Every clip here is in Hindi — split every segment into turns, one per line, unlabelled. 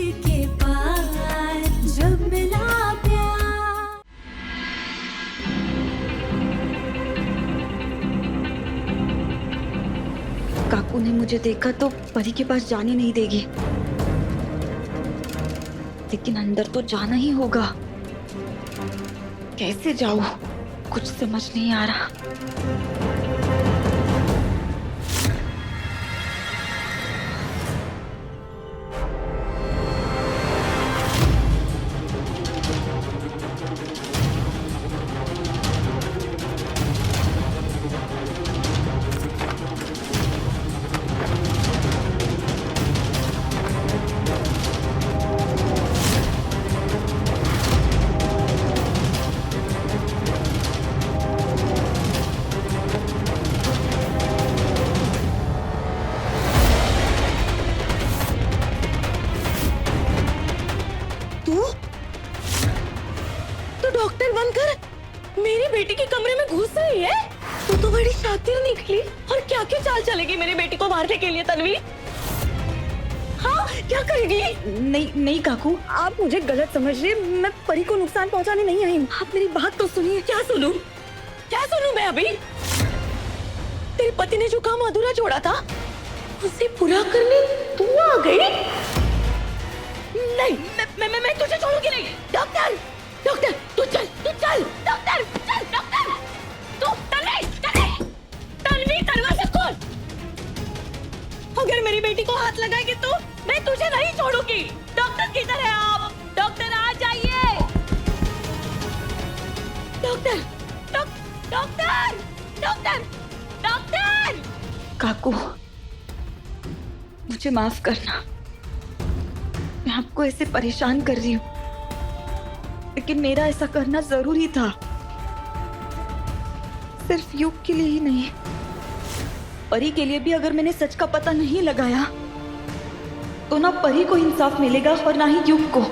के पार जब मिला प्यार।
काकू ने मुझे देखा तो परी के पास जाने नहीं देगी, लेकिन अंदर तो जाना ही होगा। कैसे जाऊं, कुछ समझ नहीं आ रहा।
तो डॉक्टर बनकर मेरी बेटी के कमरे में घुस रही है। तो बड़ी शातिर निकली। और क्या क्या चाल चलेगी मेरी बेटी को मारने के लिए तन्वी? हाँ, क्या करेगी?
नहीं नहीं काकू,
आप मुझे गलत समझ रहे। मैं परी को नुकसान पहुंचाने नहीं आई हूँ। आप मेरी बात तो सुनिए। क्या सुनूं? क्या सुनूं मैं अभी? तेरे पति ने जो काम अधूरा छोड़ा था उसे पूरा करने तू आ गई। नहीं, मैं तुझे छोड़ूंगी नहीं। डॉक्टर, डॉक्टर, तू चल, डॉक्टर, चल, डॉक्टर, तू तन्वी, दरवाजा खोल। अगर मेरी बेटी को हाथ लगाएगी तो मैं तुझे नहीं छोड़ूंगी। डॉक्टर किधर है आप? डॉक्टर आ जाइए। Doctor, doctor, doctor, doctor.
काकू मुझे माफ करना, मैं आपको ऐसे परेशान कर रही हूँ, लेकिन मेरा ऐसा करना जरूरी था। सिर्फ युग के लिए ही नहीं, परी के लिए भी। अगर मैंने सच का पता नहीं लगाया तो ना परी को इंसाफ मिलेगा और ना ही युग को।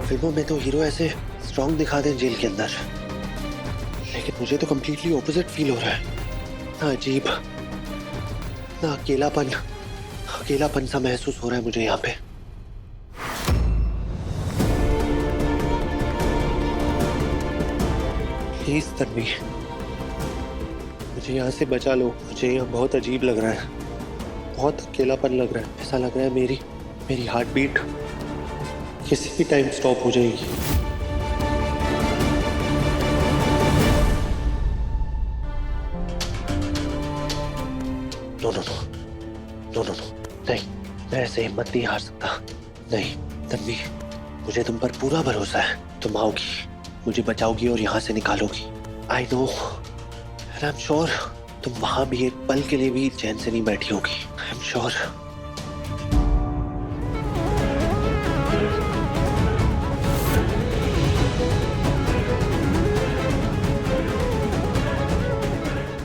फिल्मों में तो हीरो ऐसे स्ट्रॉन्ग दिखाते हैं जेल के अंदर, लेकिन मुझे तो कम्प्लीटली ऑपोजिट फील हो रहा है। ना अजीब, ना अकेलापन सा महसूस हो रहा है मुझे यहाँ पे। प्लीज तन्वी, मुझे यहाँ से बचा लो। मुझे यहाँ बहुत अजीब लग रहा है, बहुत अकेलापन लग रहा है। ऐसा लग रहा है मेरी हार्ट बीट किसी भी टाइम स्टॉप हो जाएगी। No no no no no no, नहीं, मैं ऐसे हिम्मत नहीं हार सकता। नहीं तन्वी, मुझे तुम पर पूरा भरोसा है। तुम आओगी, मुझे बचाओगी और यहाँ से निकालोगी। I know and I am sure तुम वहां भी एक पल के लिए भी चैन से नहीं बैठी होगी। आई एम श्योर।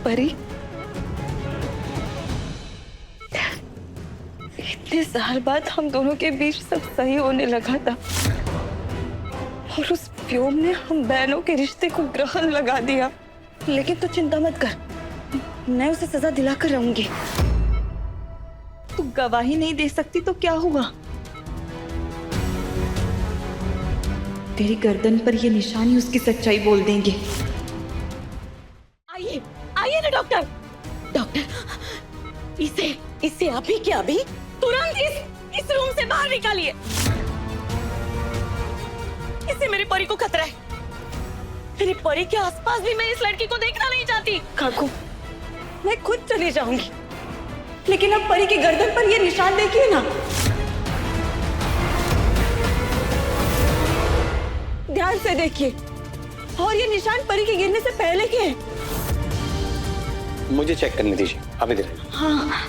परी, इतने साल बाद हम दोनों के बीच सब सही होने लगा था और उस व्योम ने हम बहनों के रिश्ते को ग्रहण लगा दिया। लेकिन तू चिंता मत कर, मैं उसे सजा दिलाकर रहूंगी। तू गवाही नहीं दे सकती तो क्या हुआ? तेरी गर्दन पर ये निशानी उसकी सच्चाई बोल देंगे।
आइए, आइए ना डॉक्टर। डॉक्टर, इसे अभी के अभी तुरंत इस रूम से बाहर निकालिए। इससे मेरी परी को खतरा है। मेरी परी के आसपास भी मैं इस लड़की को देखना नहीं चाहती।
काकू,
मैं खुद चली जाऊंगी, लेकिन अब परी की गर्दन पर ये निशान देखिए ना। ध्यान से देखिए, और ये निशान परी के गिरने से पहले के हैं।
मुझे चेक करने दीजिए, आप इधर।
हाँ।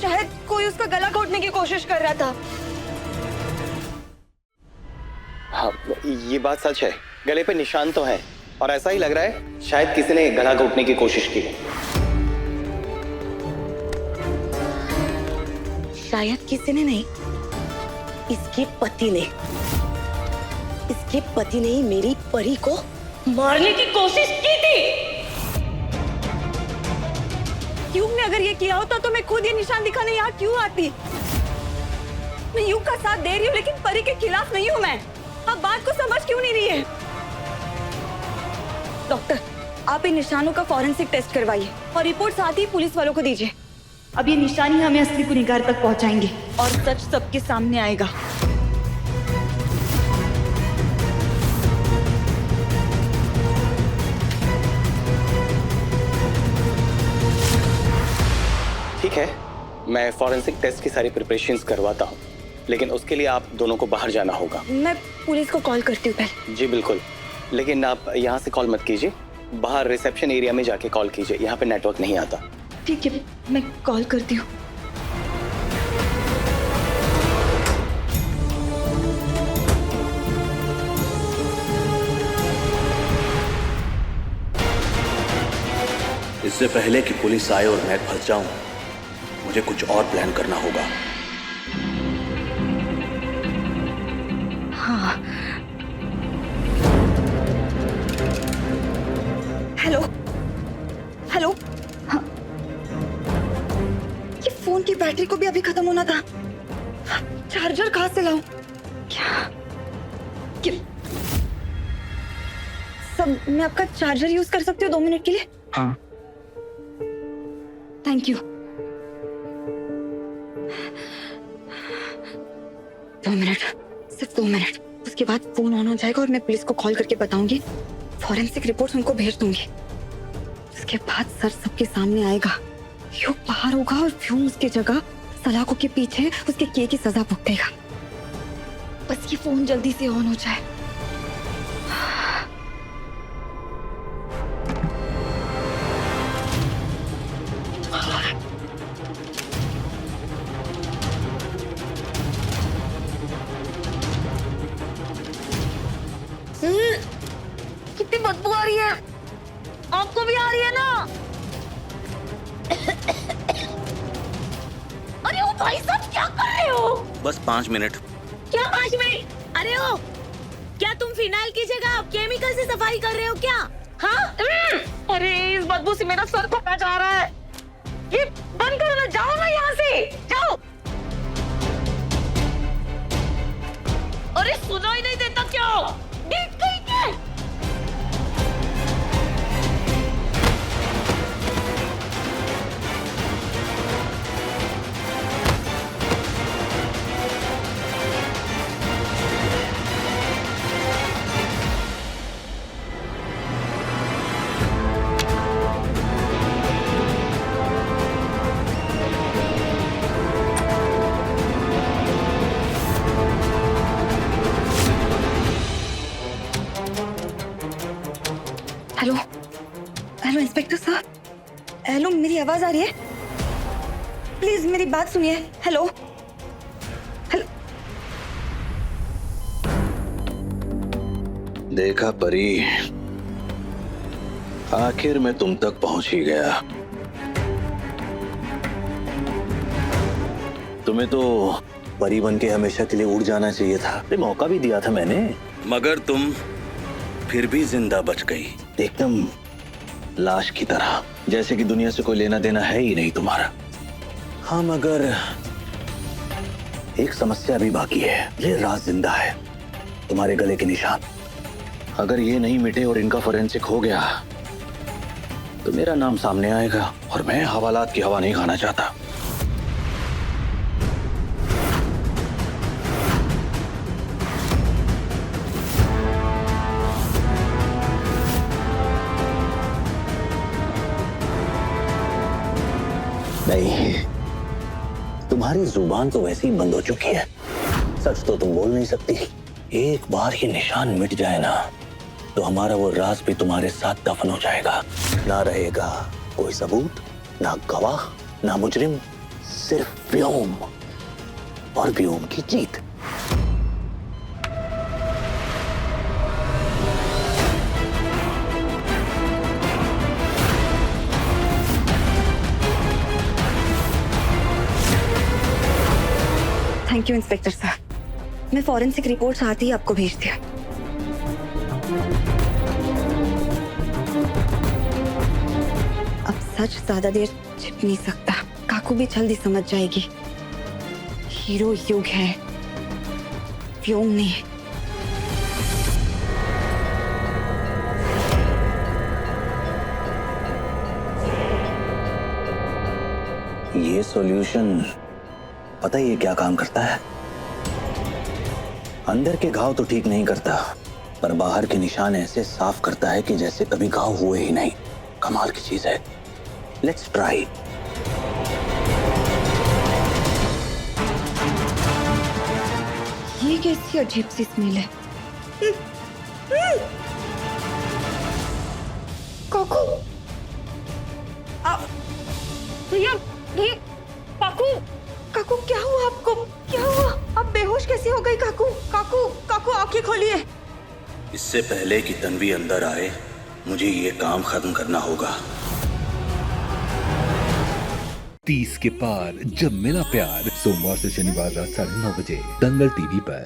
शायद कोई उसका गला घोटने की कोशिश कर रहा था।
हाँ, ये बात सच है, गले पे निशान तो है और ऐसा ही लग रहा है शायद किसी ने गला घोटने की कोशिश की है।
शायद किसी ने नहीं, इसके पति ने। इसके पति ने ही मेरी परी को मारने की कोशिश की थी।
युग ने अगर ये किया होता तो मैं खुद ये निशान दिखाने यहाँ क्यों आती? मैं युग का साथ दे रही हूँ लेकिन परी के खिलाफ नहीं हूँ मैं। आप बात को समझ क्यों नहीं रही है? डॉक्टर, आप इन निशानों का फॉरेंसिक टेस्ट करवाइए और रिपोर्ट साथ ही पुलिस वालों को दीजिए। अब ये निशानी हमें असली गुनहगार तक पहुंचाएंगे और सच सबके सामने आएगा।
ठीक है, मैं फॉरेंसिक टेस्ट की सारी प्रिपरेशंस करवाता हूँ, लेकिन उसके लिए आप दोनों को बाहर जाना होगा।
मैं पुलिस को कॉल करती हूँ पहले।
जी बिल्कुल, लेकिन आप यहाँ से कॉल मत कीजिए, बाहर रिसेप्शन एरिया में जाके कॉल कीजिए, यहाँ पे नेटवर्क नहीं आता।
ठीक है, मैं कॉल करती हूँ।
इससे पहले कि पुलिस आए और मैं फंस जाऊं, मुझे कुछ और प्लान करना होगा।
हाँ। Hello hello. हाँ। ये फोन की बैटरी को भी अभी खत्म होना था। चार्जर कहाँ से लाऊं? क्या सब मैं आपका चार्जर यूज कर सकती हूँ 2 मिनट के लिए?
हाँ।
Thank you. 2 मिनट, सिर्फ 2 मिनट। उसके बाद फोन ऑन हो जाएगा और मैं पुलिस को कॉल करके बताऊंगी। फॉरेंसिक रिपोर्ट्स उनको भेज दूंगी। उसके बाद सर सबके सामने आएगा। युग बाहर होगा और फ्यूम उसकी जगह सलाखों के पीछे उसके किए की सजा भुगतेगा। बस ये फोन जल्दी से ऑन हो जाए। कितनी बदबू आ रही है। आपको भी आ रही है ना?
अरे ओ भाई साहब, क्या कर रहे हो?
बस 5 मिनट।
क्या 5 मिनट? अरे ओ, क्या तुम फिनाइल की जगह केमिकल से सफाई कर रहे हो क्या? हाँ?
अरे इस बदबू से मेरा सर फटा जा रहा है। ये बंद करो ना, जाओ ना यहाँ से, जाओ।
अरे सुनाई नहीं देता क्या? देख गई क्या?
हेलो हेलो इंस्पेक्टर साहब। हेलो, मेरी आवाज आ रही है? प्लीज मेरी बात सुनिए। Hello hello.
देखा परी, आखिर मैं तुम तक पहुंच ही गया। तुम्हें तो परी बन के हमेशा के लिए उड़ जाना चाहिए था। मौका भी दिया था मैंने, मगर तुम फिर भी जिंदा बच गई, एकदम लाश की तरह, जैसे कि दुनिया से कोई लेना देना है ही नहीं तुम्हारा। हाँ, मगर एक समस्या भी बाकी है। ये राज जिंदा है, तुम्हारे गले के निशान। अगर ये नहीं मिटे और इनका फोरेंसिक हो गया तो मेरा नाम सामने आएगा और मैं हवालात की हवा नहीं खाना चाहता। नहीं, तुम्हारी जुबान तो वैसे ही बंद हो चुकी है। सच तो तुम बोल नहीं सकती, एक बार ये निशान मिट जाए ना, तो हमारा वो राज भी तुम्हारे साथ दफन हो जाएगा। ना रहेगा कोई सबूत, ना गवाह, ना मुजरिम, सिर्फ व्योम, और व्योम की जीत।
थैंक यू इंस्पेक्टर साहब, मैं फॉरेंसिक रिपोर्ट साथ ही आपको भेज दिया। अब सच ज्यादा देर छिप नहीं सकता, काकू भी जल्दी समझ जाएगी। हीरो युग है, व्योम नहीं।
ये सॉल्यूशन पता है ये क्या काम करता है? अंदर के घाव तो ठीक नहीं करता, पर बाहर के निशान ऐसे साफ करता है कि जैसे कभी घाव हुए ही नहीं। कमाल की चीज है। Let's try.
ये कैसी अजीब सी स्मेल है। काकू, भैया, भैया, काकू, काकू क्या हुआ आपको? क्या हुआ? आप बेहोश कैसे हो गई काकू? काकू, काकू आंखें खोलिए।
इससे पहले कि तन्वी अंदर आए, मुझे ये काम खत्म करना होगा।
30 के पार जब मिला प्यार, सोमवार से शनिवार रात 9:30 बजे दंगल टीवी पर।